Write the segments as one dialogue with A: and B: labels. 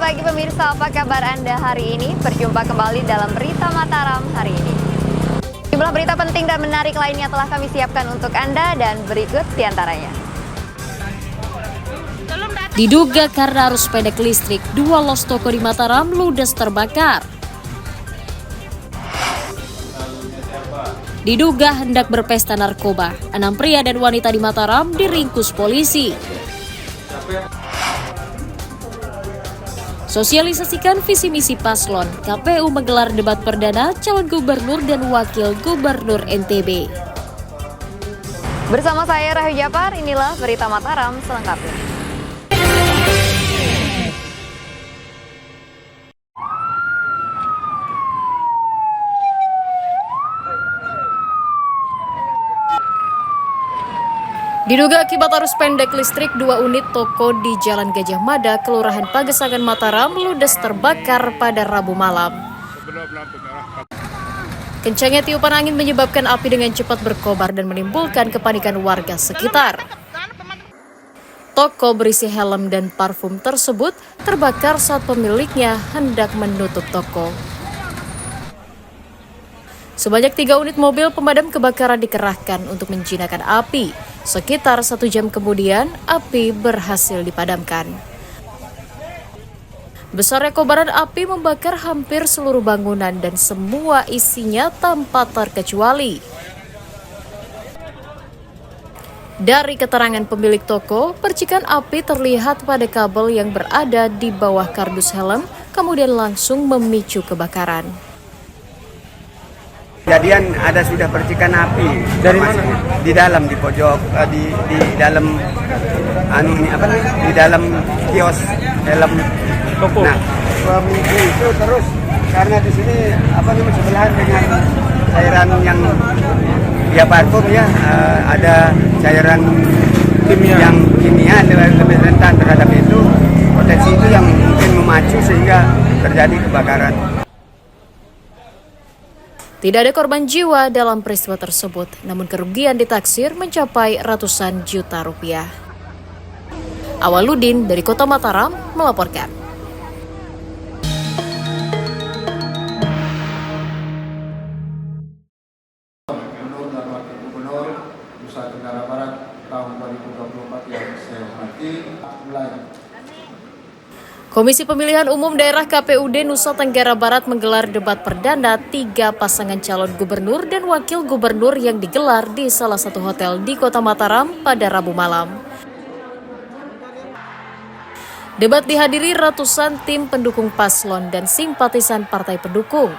A: pagi pemirsa, apa kabar Anda hari ini? Berjumpa kembali dalam Berita Mataram hari ini. Jumlah berita penting dan menarik lainnya telah kami siapkan untuk Anda dan berikut diantaranya.
B: Diduga karena arus pendek listrik, 2 los toko di Mataram ludes terbakar. Diduga hendak berpesta narkoba, 6 pria dan wanita di Mataram diringkus polisi. Sosialisasikan visi misi paslon, KPU menggelar debat perdana calon gubernur dan wakil gubernur NTB.
A: Bersama saya Rahayu Japar, inilah Berita Mataram selengkapnya.
B: Diduga akibat arus pendek listrik, 2 unit toko di Jalan Gajah Mada, Kelurahan Pagesangan Mataram ludes terbakar pada Rabu malam. Kencangnya tiupan angin menyebabkan api dengan cepat berkobar dan menimbulkan kepanikan warga sekitar. Toko berisi helm dan parfum tersebut terbakar saat pemiliknya hendak menutup toko. Sebanyak 3 unit mobil pemadam kebakaran dikerahkan untuk menjinakkan api. Sekitar 1 jam kemudian, api berhasil dipadamkan. Besarnya kobaran api membakar hampir seluruh bangunan dan semua isinya tanpa terkecuali. Dari keterangan pemilik toko, percikan api terlihat pada kabel yang berada di bawah kardus helm, kemudian langsung memicu kebakaran.
C: Kejadian ada sudah percikan api dari mana? Di dalam, di pojok, di dalam di dalam kios helm toko. Nah, itu terus karena di sini sebelahan dengan cairan yang parfum ya, ada cairan yang kimia lebih rentan terhadap itu, potensi itu yang mungkin memacu sehingga terjadi kebakaran.
B: Tidak ada korban jiwa dalam peristiwa tersebut, namun kerugian ditaksir mencapai ratusan juta rupiah. Awaludin dari Kota Mataram melaporkan.
D: Gubernur dan Wakil Gubernur Nusa Tenggara Barat tahun 2024 yang saya hormati,
B: Komisi Pemilihan Umum Daerah KPUD Nusa Tenggara Barat menggelar debat perdana 3 pasangan calon gubernur dan wakil gubernur yang digelar di salah satu hotel di Kota Mataram pada Rabu malam. Debat dihadiri ratusan tim pendukung paslon dan simpatisan partai pendukung.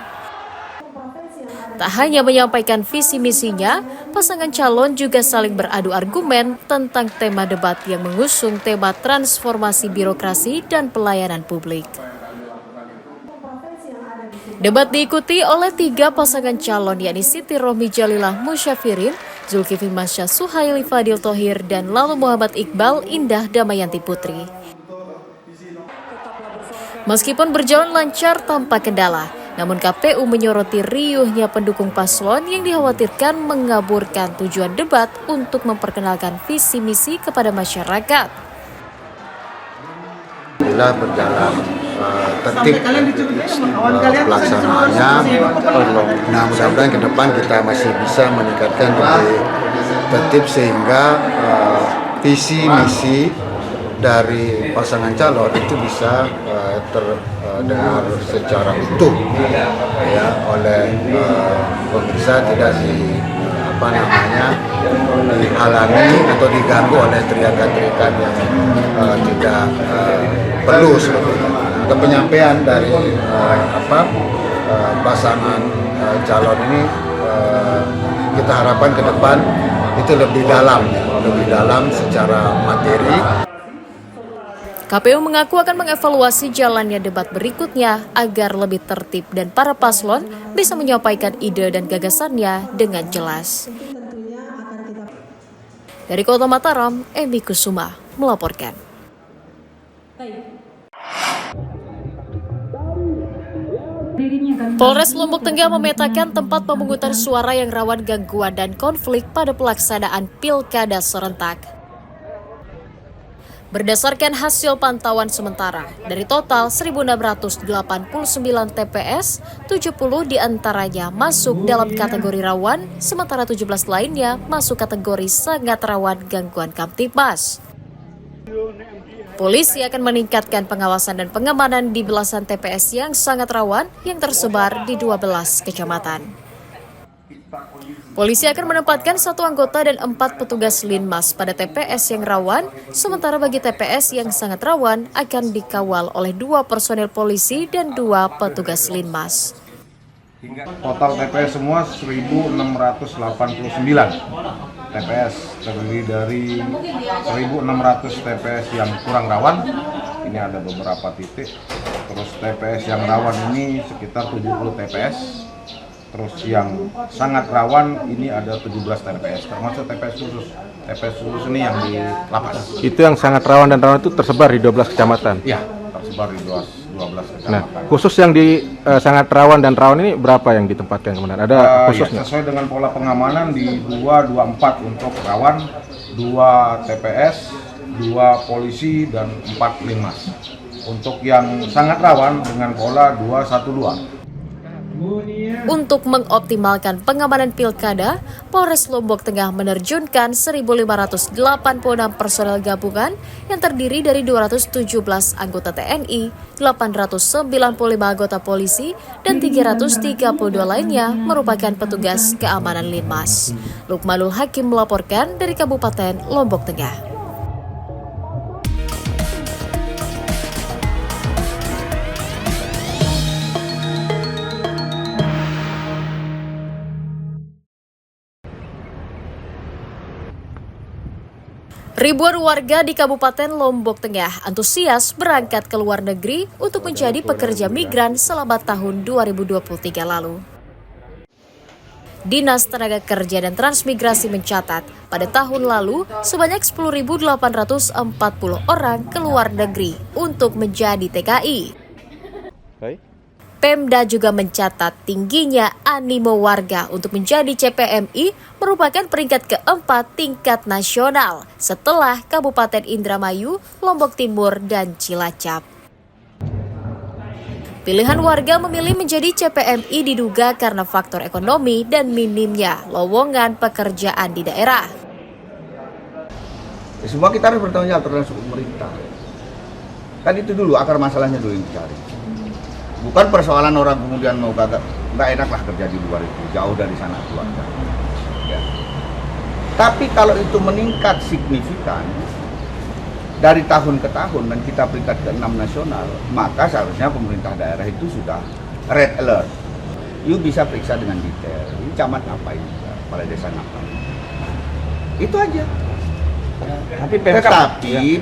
B: Tak hanya menyampaikan visi misinya, pasangan calon juga saling beradu argumen tentang tema debat yang mengusung tema transformasi birokrasi dan pelayanan publik. Debat diikuti oleh 3 pasangan calon, yakni Siti Rohmi Jalilah Musyafirin, Zulkifli Mansyah Suhaili Fadil Thohir, dan lalu Muhammad Iqbal Indah Damayanti Putri. Meskipun berjalan lancar tanpa kendala, namun KPU menyoroti riuhnya pendukung paslon yang dikhawatirkan mengaburkan tujuan debat untuk memperkenalkan visi misi kepada masyarakat.
D: Bila berjalan tertib pelaksanaannya, nah mudah-mudahan ke depan kita masih bisa meningkatkan lebih tertib sehingga visi misi dari pasangan calon itu bisa terdengar secara utuh ya oleh pemirsa, tidak dihalangi atau diganggu oleh teriakan-teriakan yang tidak perlu seperti itu. Nah, penyampaian dari pasangan calon ini kita harapkan ke depan itu lebih dalam secara materi.
B: KPU mengaku akan mengevaluasi jalannya debat berikutnya agar lebih tertib dan para paslon bisa menyampaikan ide dan gagasannya dengan jelas. Dari Kota Mataram, Emi Kusuma melaporkan. Polres Lombok Tengah memetakan tempat pemungutan suara yang rawan gangguan dan konflik pada pelaksanaan pilkada serentak. Berdasarkan hasil pantauan sementara, dari total 1.689 TPS, 70 diantaranya masuk dalam kategori rawan, sementara 17 lainnya masuk kategori sangat rawan gangguan Kamtibmas. Polisi akan meningkatkan pengawasan dan pengamanan di belasan TPS yang sangat rawan yang tersebar di 12 kecamatan. Polisi akan menempatkan 1 anggota dan 4 petugas Linmas pada TPS yang rawan, sementara bagi TPS yang sangat rawan akan dikawal oleh 2 personel polisi dan 2 petugas Linmas.
E: Total TPS semua 1.689 TPS, terdiri dari 1.600 TPS yang kurang rawan, ini ada beberapa titik, terus TPS yang rawan ini sekitar 70 TPS, terus yang sangat rawan ini ada 17 TPS, termasuk TPS khusus. TPS khusus ini yang di lapas.
F: Itu yang sangat rawan dan rawan itu tersebar di 12 kecamatan?
E: Iya, tersebar di 12 kecamatan.
F: Nah, khusus yang di sangat rawan dan rawan ini berapa yang ditempatkan kemarin? Ada khususnya?
E: Ya, sesuai dengan pola pengamanan di 224 untuk rawan, 2 TPS, 2 polisi, dan 4 Linmas. Untuk yang sangat rawan dengan pola 212.
B: Untuk mengoptimalkan pengamanan pilkada, Polres Lombok Tengah menerjunkan 1.586 personel gabungan yang terdiri dari 217 anggota TNI, 895 anggota polisi, dan 332 lainnya merupakan petugas keamanan Linmas. Lukmanul Hakim melaporkan dari Kabupaten Lombok Tengah. Ribuan warga di Kabupaten Lombok Tengah antusias berangkat ke luar negeri untuk menjadi pekerja migran selama tahun 2023 lalu. Dinas Tenaga Kerja dan Transmigrasi mencatat, pada tahun lalu sebanyak 10.840 orang ke luar negeri untuk menjadi TKI. Pemda juga mencatat tingginya animo warga untuk menjadi CPMI merupakan peringkat keempat tingkat nasional setelah Kabupaten Indramayu, Lombok Timur, dan Cilacap. Pilihan warga memilih menjadi CPMI diduga karena faktor ekonomi dan minimnya lowongan pekerjaan di daerah.
D: Semua kita harus bertanggung jawab terhadap pemerintah. Kan itu dulu akar masalahnya dulu yang dicari. Bukan persoalan orang kemudian mau nggak enak lah kerja di luar itu, jauh dari sana keluarga. Ya. Tapi kalau itu meningkat signifikan dari tahun ke tahun dan kita peringkat ke-6 nasional, maka seharusnya pemerintah daerah itu sudah red alert. You bisa periksa dengan detail, ini camat ngapain, kepala desa ngapain. Itu aja. Tetapi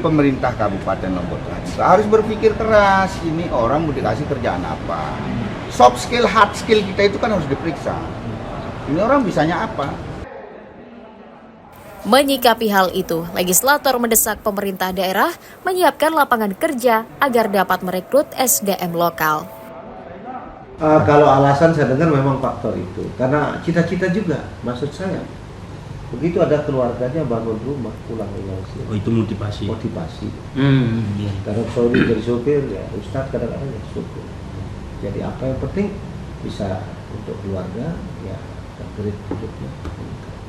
D: pemerintah Kabupaten Lombok Tengah juga harus berpikir keras, ini orang mau dikasih kerjaan apa. Soft skill, hard skill kita itu kan harus diperiksa. Ini orang bisanya apa?
B: Menyikapi hal itu, legislator mendesak pemerintah daerah menyiapkan lapangan kerja agar dapat merekrut SDM lokal.
G: Kalau alasan saya dengar memang faktor itu, karena cita-cita juga, maksud saya. Begitu ada keluarganya bangun rumah, pulang ke Indonesia.
H: Oh, itu motivasi.
G: Iya. Karena sorry dari sopir ya, Ustadz kadang-kadang ya sopir. Jadi apa yang penting bisa untuk keluarga ya upgrade hidupnya.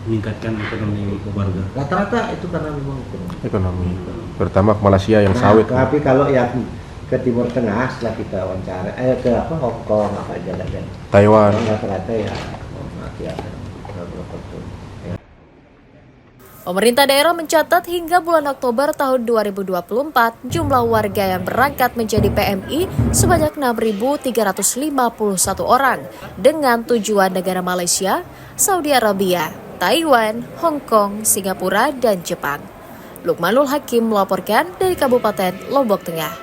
H: Meningkatkan ekonomi keluarga.
G: Rata-rata itu karena memang
F: Ekonomi. Terutama ke Malaysia yang sawit.
G: Tapi kalau yang ke Timur Tengah setelah kita wawancara, ke Hong Kong apa aja ada.
F: Taiwan.
G: Rata-rata ya masih ada beberapa tuh.
B: Pemerintah daerah mencatat hingga bulan Oktober tahun 2024, jumlah warga yang berangkat menjadi PMI sebanyak 6.351 orang dengan tujuan negara Malaysia, Saudi Arabia, Taiwan, Hong Kong, Singapura, dan Jepang. Lukmanul Hakim melaporkan dari Kabupaten Lombok Tengah.